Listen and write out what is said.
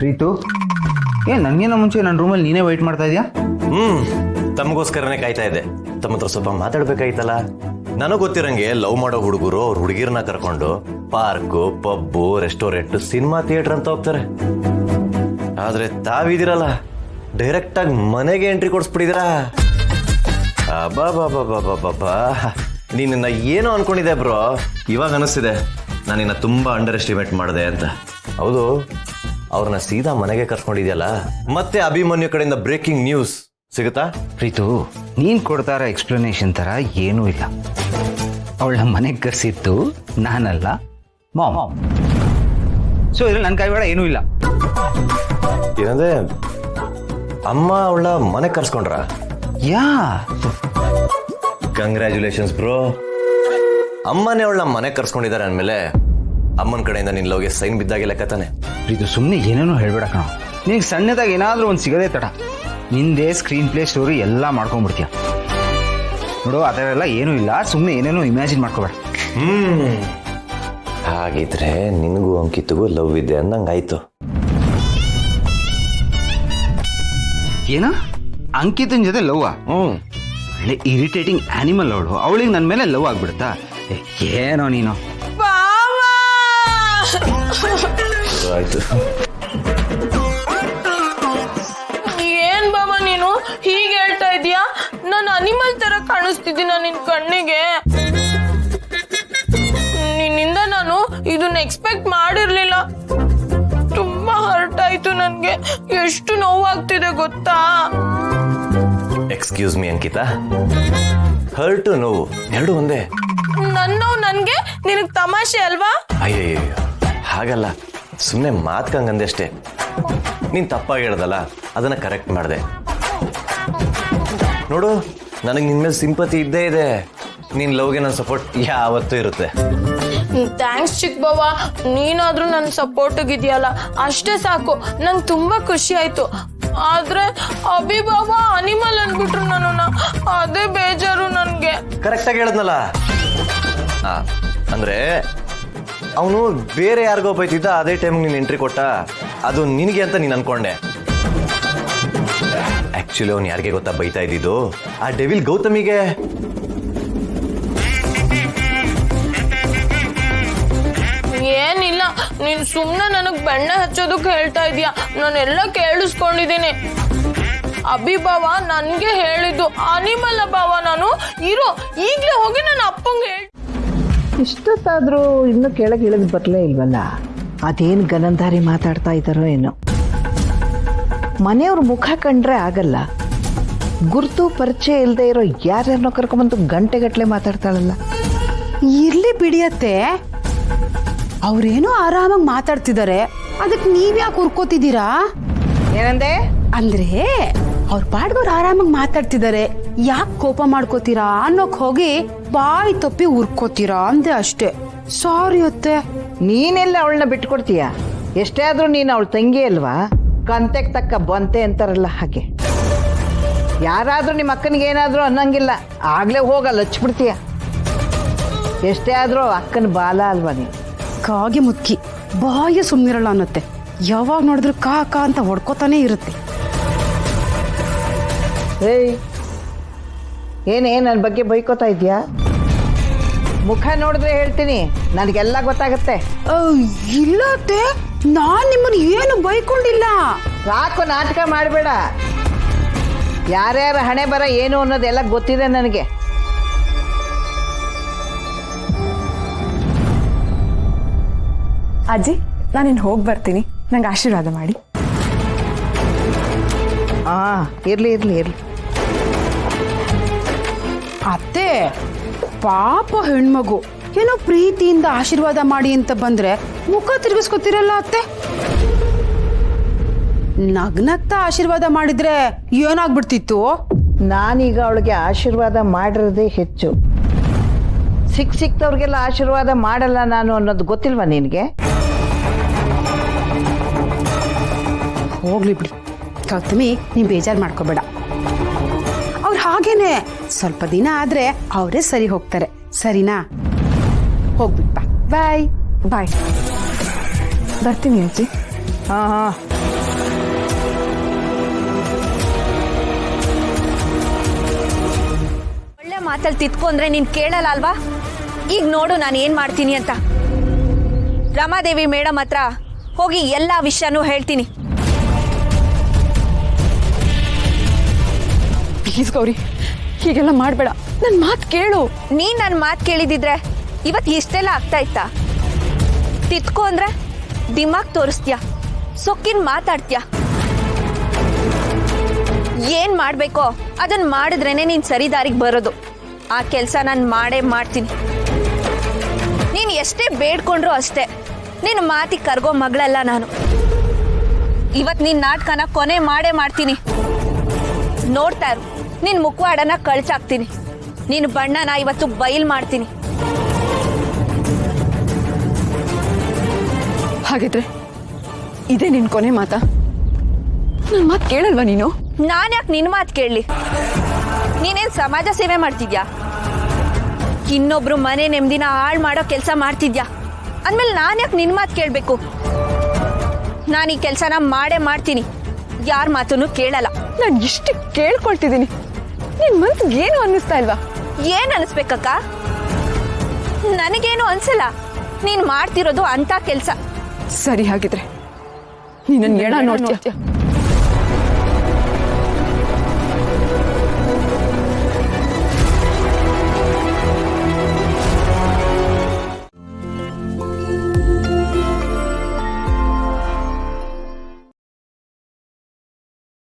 ಪ್ರೀತು, ನನಗೇನೋ ಮುಂಚೆ ನನ್ನ ರೂಮಲ್ಲಿ ನೀನೇ ವೆಯ್ಟ್ ಮಾಡ್ತಾ ಇದೆಯಾ? ತಮಗೋಸ್ಕರನೇ ಕಾಯ್ತಾ ಇದ್ದೆ. ತಮ್ಮ ಹತ್ರ ಸ್ವಲ್ಪ ಮಾತಾಡ್ಬೇಕಾಯ್ತಲ್ಲ. ನನಗೆ ಗೊತ್ತಿರಂಗೆ ಲವ್ ಮಾಡೋ ಹುಡುಗರು ಅವ್ರ ಹುಡುಗಿರನ್ನ ಕರ್ಕೊಂಡು park, pub, restaurant, cinema theatre ಅಂತ ಹೋಗ್ತಾರೆ. ಆದ್ರೆ ತಾವಿದಿರಲ್ಲ, ಡೈರೆಕ್ಟ್ ಆಗಿ ಮನೆಗೆ ಎಂಟ್ರಿ ಕೊಡಿಸ್ಬಿಟ್ಟಿದ್ದೀರಾ. ಅಬ್ಬಾ, ನೀನನ್ನ ಏನೋ ಅನ್ಕೊಂಡಿದ್ದೆ ಬ್ರೋ. ಇವಾಗ ಅನಿಸ್ತಿದೆ ನಾನು ನಿನ್ನ ತುಂಬಾ ಅಂಡರ್ ಎಸ್ಟಿಮೇಟ್ ಮಾಡಿದೆ ಅಂತ. ಹೌದು, ಅವ್ರನ್ನ ಸೀದಾ ಮನೆಗೆ ಕರ್ಸ್ಕೊಂಡಿದ್ಯಲ್ಲ. ಮತ್ತೆ ಅಭಿಮನ್ಯು ಕಡೆಯಿಂದ ಬ್ರೇಕಿಂಗ್ ನ್ಯೂಸ್ ಸಿಗುತ್ತಾ? ಪ್ರೀತು, ನೀನು ಕೊಡ್ತಾರ ಎಕ್ಸ್ಪ್ಲನೇಷನ್ ಥರ ಏನೂ ಇಲ್ಲ. ಅವಳನ್ನ ಮನೆಗೆ ಕರೆಸಿದ್ದು ನಾನಲ್ಲ, ಮಾಮ್. ಸೊ ಇದ್ರಲ್ಲಿ ನನ್ನ ಕೈವಾಡ ಏನೂ ಇಲ್ಲ. ಏನಂದ್ರೆ ಅಮ್ಮ ಅವಳ ಮನೆಗೆ ಕರ್ಸ್ಕೊಂಡ್ರ? ಯಾ, ಕಂಗ್ರ್ಯಾಚುಲೇಷನ್ಸ್ ಬ್ರೋ. ಅಮ್ಮನೇ ಅವಳನ್ನ ಮನೆಗೆ ಕರ್ಸ್ಕೊಂಡಿದ್ದಾರೆ ಅಂದಮೇಲೆ ಅಮ್ಮನ ಕಡೆಯಿಂದ ನಿನ್ನ ಲವ್ಗೆ ಸೈನ್ ಬಿದ್ದಾಗೆ ಲೆಕ್ಕ ತಾನೆ. ಪ್ರೀತು, ಸುಮ್ಮನೆ ಏನೇನೋ ಹೇಳ್ಬೇಡ ಕಣ. ನಿನಗೆ ಸಣ್ಣದಾಗಿ ಏನಾದರೂ ಒಂದು ಸಿಗೋದೇ ತಡ, ನಿಂದೇ ಸ್ಕ್ರೀನ್ ಪ್ಲೇ ಸ್ಟೋರಿ ಎಲ್ಲ ಮಾಡ್ಕೊಂಡ್ಬಿಡ್ತೀಯ ನೋಡು. ಆ ಥರ ಎಲ್ಲ ಏನೂ ಇಲ್ಲ, ಸುಮ್ಮನೆ ಏನೇನೋ ಇಮ್ಯಾಜಿನ್ ಮಾಡ್ಕೋಬೇಡ. ಹಾಗಿದ್ರೆ ನಿನಗೂ ಅಂಕಿತ್ಗೂ ಲವ್ ಇದೆ ಅಂದಂಗಾಯ್ತು. ಏನ ಅಂಕಿತನ ಜೊತೆ ಲವ್ವಾ? ಒಳ್ಳೆ ಇರಿಟೇಟಿಂಗ್ ಆನಿಮಲ್ ಅವಳು. ಅವಳಿಗೆ ನನ್ನ ಮೇಲೆ ಲವ್ ಆಗ್ಬಿಡುತ್ತಾ? ಏನೋ ನೀನು. ಆಯ್ತು. ಏನ್ ಬಾಬಾ ನೀನು ಹೀಗೆ ಹೇಳ್ತಾ ಇದೀಯಾ? ನಾನು ಅನಿಮಲ್ ತರ ಕಾಣಿಸ್ತಿದ್ದೀನ ನಿನ್ ಕಣ್ಣಿಗೆ? ನಿನ್ನಿಂದ ನಾನು ಇದನ್ನ ಎಕ್ಸ್ಪೆಕ್ಟ್ ಮಾಡಿರ್ಲಿಲ್ಲ. ತುಂಬಾ ಹರ್ಟ್ ಆಯ್ತು ನನ್ಗೆ. ಎಷ್ಟು ನೋವಾಗ್ತಿದೆ ಗೊತ್ತಾ? ಎಕ್ಸ್ಕ್ಯೂಸ್ ಮೀ ಅಂಕಿತಾ, ಹರ್ಟ್ ನೋವು ಎರಡು ಒಂದೇ. ನನ್ನ ನೋವು ನನ್ಗೆ, ನಿನಗ್ ತಮಾಷೆ ಅಲ್ವಾ? ಅಯ್ಯಯ್ಯೋ, ಹಾಗಲ್ಲ, ಸುಮ್ಮನೆ ಮಾತ್ಕಂಗಂದೆ ಅಷ್ಟೇ. ನೀನ್ ತಪ್ಪಾಗಿ ಹೇಳ್ದಲ್ಲ, ಅದನ್ನ ಕರೆಕ್ಟ್ ಮಾಡಿದೆ. ನೋಡು, ನನಗೆ ನಿನ್ ಮೇಲೆ ಸಿಂಪತಿ ಇದ್ದೇ ಇದೆ. ನಿನ್ ಲವ್ಗೆ ನನ್ನ ಸಪೋರ್ಟ್ ಯಾವತ್ತೂ ಇರುತ್ತೆ. ಥ್ಯಾಂಕ್ಸ್ ಚಿಕ್ಕ ಬಾವ. ನೀನಾದ್ರೂ ನನ್ನ ಸಪೋರ್ಟಿಗಿದೆಯಲ್ಲ, ಅಷ್ಟೇ ಸಾಕು. ನಂಗೆ ತುಂಬಾ ಖುಷಿ ಆಯ್ತು. ಆದ್ರೆ ಅಭಿ ಬಾಬಾ ಅನಿಮಲ್ ಅನ್ಬಿಟ್ರು ನನ್ನ, ಅದೇ ಬೇಜಾರು ನನ್ಗೆ. ಕರೆಕ್ಟ್ ಆಗಿ ಹೇಳದ್ನಲ್ಲ. ಅಂದ್ರೆ ಅವನು ಬೇರೆ ಯಾರಿಗೋ ಬೈತಿದ್ದ, ಅದೇ ಟೈಮ್ ನೀನ್ ಎಂಟ್ರಿ ಕೊಟ್ಟ. ಅದು ನಿನಗೆ ಅಂತ ನೀನ್ ಅನ್ಕೊಂಡೆ. ಆಕ್ಚುಲಿ ಅವ್ನು ಯಾರಿಗೆ ಗೊತ್ತಾ ಬೈತಾ ಇದ್ದಿದ್ದು? ಆ ಡೆವಿಲ್ ಗೌತಮಿಗೆ. ಏನಿಲ್ಲ, ನೀನ್ ಸುಮ್ನೆ ನನಗ್ ಬೆಣ್ಣೆ ಹಚ್ಚೋದಕ್ಕೆ ಹೇಳ್ತಾ ಇದೀಯ. ನಾನೆಲ್ಲ ಕೇಳಿಸ್ಕೊಂಡಿದ್ದೀನಿ. ಅಭಿ ಬಾವ ನನ್ಗೆ ಹೇಳಿದ್ದು ಅನಿಮಲ್ ಬಾವ. ನಾನು ಇರೋ ಈಗ್ಲೇ ಹೋಗಿ ನನ್ನ ಅಪ್ಪಂಗೆ ಹೇಳಿ. ಇಷ್ಟೊತ್ತಾದ್ರೂ ಇನ್ನೂ ಕೆಳಗೆ ಇಳಿದು ಬರಲೇ ಇಲ್ವಲ್ಲ? ಅದೇನು ಗನಂಧಾರಿ ಮಾತಾಡ್ತಾ ಇದ್ದಾರೋ ಏನೋ. ಮನೆಯವ್ರ ಮುಖ ಕಂಡ್ರೆ ಆಗಲ್ಲ, ಗುರ್ತು ಪರಿಚಯ ಇಲ್ಲದೆ ಇರೋ ಯಾರ್ಯಾರನ್ನೋ ಕರ್ಕೊಂಬಂದು ಗಂಟೆಗಟ್ಟಲೆ ಮಾತಾಡ್ತಾಳಲ್ಲ. ಇರ್ಲಿ ಬಿಡಿಯತ್ತೆ, ಅವ್ರೇನೋ ಆರಾಮಾಗಿ ಮಾತಾಡ್ತಿದ್ದಾರೆ, ಅದಕ್ಕೆ ನೀವ್ಯಾಕೆ ಹುರ್ಕೋತಿದ್ದೀರಾ? ಏನಂದೆ? ಅಂದ್ರೆ ಅವ್ರ ಪಾಡ್ಗವ್ರು ಆರಾಮಾಗಿ ಮಾತಾಡ್ತಿದ್ದಾರೆ, ಯಾಕೆ ಕೋಪ ಮಾಡ್ಕೋತೀರಾ ಅನ್ನೋಕ್ ಹೋಗಿ ಬಾಯಿ ತಪ್ಪಿ ಹುರ್ಕೋತೀರಾ ಅಂದೆ ಅಷ್ಟೇ. ಸಾರಿ ಅತ್ತೆ. ನೀನೆಲ್ಲ ಅವಳನ್ನ ಬಿಟ್ಕೊಡ್ತೀಯ? ಎಷ್ಟೇ ಆದ್ರೂ ನೀನು ಅವಳ ತಂಗಿ ಅಲ್ವಾ? ಕಂತೆಗೆ ತಕ್ಕ ಬಂತೆ ಅಂತಾರಲ್ಲ ಹಾಗೆ. ಯಾರಾದ್ರೂ ನಿಮ್ಮ ಅಕ್ಕನಿಗೆ ಏನಾದ್ರೂ ಅನ್ನಂಗಿಲ್ಲ, ಆಗ್ಲೇ ಹೋಗಲ್ಲ ಹಚ್ಬಿಡ್ತೀಯ. ಎಷ್ಟೇ ಆದ್ರೂ ಅಕ್ಕನ ಬಾಲ ಅಲ್ವಾ ನೀನು? ಕಾಗೆ ಮುತ್ಕಿ ಬಾಯ ಸುಮ್ನಿರಲ್ಲ ಅನ್ನತ್ತೆ. ಯಾವಾಗ ನೋಡಿದ್ರು ಕಾ ಕಾ ಅಂತ ಹೊಡ್ಕೋತಾನೆ ಇರುತ್ತೆ. ಏಯ್, ಏನೇ ನನ್ನ ಬಗ್ಗೆ ಬೈಕೋತಾ ಇದೆಯಾ? ಮುಖ ನೋಡಿದ್ರೆ ಹೇಳ್ತೀನಿ, ನನಗೆಲ್ಲ ಗೊತ್ತಾಗತ್ತೆ. ಇಲ್ಲ ಅತ್ತೆ, ನಾನ್ ನಿಮ್ಮನ್ನ ಏನು ಬೈಕೊಂಡಿಲ್ಲ. ಸಾಕು ನಾಟಕ ಮಾಡಬೇಡ. ಯಾರ್ಯಾರ ಹಣೆ ಬರ ಏನು ಅನ್ನೋದೆಲ್ಲ ಗೊತ್ತಿದೆ ನನಗೆ. ಅಜ್ಜಿ, ನಾನಿನ್ ಹೋಗಿ ಬರ್ತೀನಿ, ನಂಗೆ ಆಶೀರ್ವಾದ ಮಾಡಿ. ಇರ್ಲಿ ಇರ್ಲಿ ಇರ್ಲಿ. ಅತ್ತೆ, ಪಾಪ ಹೆಣ್ಮಗು ಏನೋ ಪ್ರೀತಿಯಿಂದ ಆಶೀರ್ವಾದ ಮಾಡಿ ಅಂತ ಬಂದ್ರೆ ಮುಖ ತಿರುಗಿಸ್ಕೊತಿರಲ್ಲ ಅತ್ತೆ. ನಗ್ನಗ್ತಾ ಆಶೀರ್ವಾದ ಮಾಡಿದ್ರೆ ಏನಾಗ್ಬಿಡ್ತಿತ್ತು? ನಾನೀಗ ಅವಳಿಗೆ ಆಶೀರ್ವಾದ ಮಾಡಿರೋದೇ ಹೆಚ್ಚು. ಸಿಕ್ತವ್ರಿಗೆಲ್ಲ ಆಶೀರ್ವಾದ ಮಾಡಲ್ಲ ನಾನು ಅನ್ನೋದು ಗೊತ್ತಿಲ್ವಾ ನಿನಗೆ? ಹೋಗ್ಲಿ ಬಿಡಿ ಗೌತಮಿ, ನೀನ್ ಬೇಜಾರು ಮಾಡ್ಕೋಬೇಡ. ಅವ್ರು ಹಾಗೇನೆ, ಸ್ವಲ್ಪ ದಿನ ಆದ್ರೆ ಅವರೇ ಸರಿ ಹೋಗ್ತಾರೆ. ಸರಿನಾ? ಹೋಗ್ಬಿಟ್ಟ. ಬಾಯ್ ಬಾಯ್. ಬರ್ತೀನಿ ಅಜ್ಜಿ. ಹಾಂ ಮಾತಲ್ಲಿ ತಿತ್ಕೊಂಡ್ರೆ ನೀನ್ ಕೇಳಲ್ಲ ಅಲ್ವಾ? ಈಗ ನೋಡು ನಾನು ಏನ್ ಮಾಡ್ತೀನಿ ಅಂತ. ರಮಾದೇವಿ ಮೇಡಮ್ ಹತ್ರ ಹೋಗಿ ಎಲ್ಲಾ ವಿಷಯನೂ ಹೇಳ್ತೀನಿ. ಪ್ಲೀಸ್ ಗೌರಿ, ಹೀಗೆಲ್ಲ ಮಾಡಬೇಡ. ನನ್ನ ಮಾತು ಕೇಳು. ನೀನ್ ನನ್ನ ಮಾತು ಕೇಳಿದಿದ್ರೆ ಇವತ್ತು ಇಷ್ಟೆಲ್ಲ ಆಗ್ತಾ ಇತ್ತಾ? ತಿತ್ಕೊ ಅಂದ್ರೆ ದಿಮಾಗ್ ತೋರಿಸ್ತೀಯ, ಸೊಕ್ಕಿನ ಮಾತಾಡ್ತೀಯ. ಏನ್ ಮಾಡ್ಬೇಕೋ ಅದನ್ನ ಮಾಡಿದ್ರೇನೆ ನೀನ್ ಸರಿ ದಾರಿಗೆ ಬರೋದು. ಆ ಕೆಲಸ ನಾನು ಮಾಡೇ ಮಾಡ್ತೀನಿ. ನೀನ್ ಎಷ್ಟೇ ಬೇಡ್ಕೊಂಡ್ರು ಅಷ್ಟೇ, ನಿನ್ನ ಮಾತಿಗೆ ಕರ್ಗೋ ಮಗಳಲ್ಲ ನಾನು. ಇವತ್ತು ನಿನ್ನ ನಾಟಕನ ಕೊನೆ ಮಾಡೇ ಮಾಡ್ತೀನಿ. ನೋಡ್ತಾ ಇರು, ನಿನ್ನ ಮುಖವಾಡನ ಕಳ್ಚಾಕ್ತೀನಿ. ನಿನ್ನ ಬಣ್ಣನ ಇವತ್ತು ಬಯಲ್ ಮಾಡ್ತೀನಿ. ಹಾಗಿದ್ರೆ ಇದೇ ನಿನ್ ಕೊನೆ ಮಾತಾ? ನನ್ನ ಮಾತು ಕೇಳಲ್ವಾ ನೀನು? ನಾನು ಯಾಕೆ ನಿನ್ನ ಮಾತು ಕೇಳಲಿ? ನೀನೇನು ಸಮಾಜ ಸೇವೆ ಮಾಡ್ತಿದ್ಯಾ? ಇನ್ನೊಬ್ರು ಮನೆ ನೆಮ್ಮದಿನ ಹಾಳು ಮಾಡೋ ಕೆಲಸ ಮಾಡ್ತಿದ್ಯಾ ಅಂದಮೇಲೆ ನಾನು ಯಾಕೆ ನಿನ್ನ ಮಾತು ಕೇಳಬೇಕು? ನಾನು ಈ ಕೆಲಸನ ಮಾಡೇ ಮಾಡ್ತೀನಿ. ಯಾರ ಮಾತನ್ನು ಕೇಳಲ್ಲ. ನಾನು ಇಷ್ಟು ಕೇಳ್ಕೊಳ್ತಿದ್ದೀನಿ, ನಿನ್ ಮನ್ಸಿಗೆ ಏನು ಅನ್ನಿಸ್ತಾ ಇಲ್ವಾ? ಏನ್ ಅನಿಸ್ಬೇಕಕ್ಕ? ನನಗೇನು ಅನ್ಸಲ್ಲ. ನೀನ್ ಮಾಡ್ತಿರೋದು ಅಂತ ಕೆಲಸ. ಸರಿ, ಹಾಗಿದ್ರೆ ನೀನು ಎಡ ನೋಡ್ತೀಯ.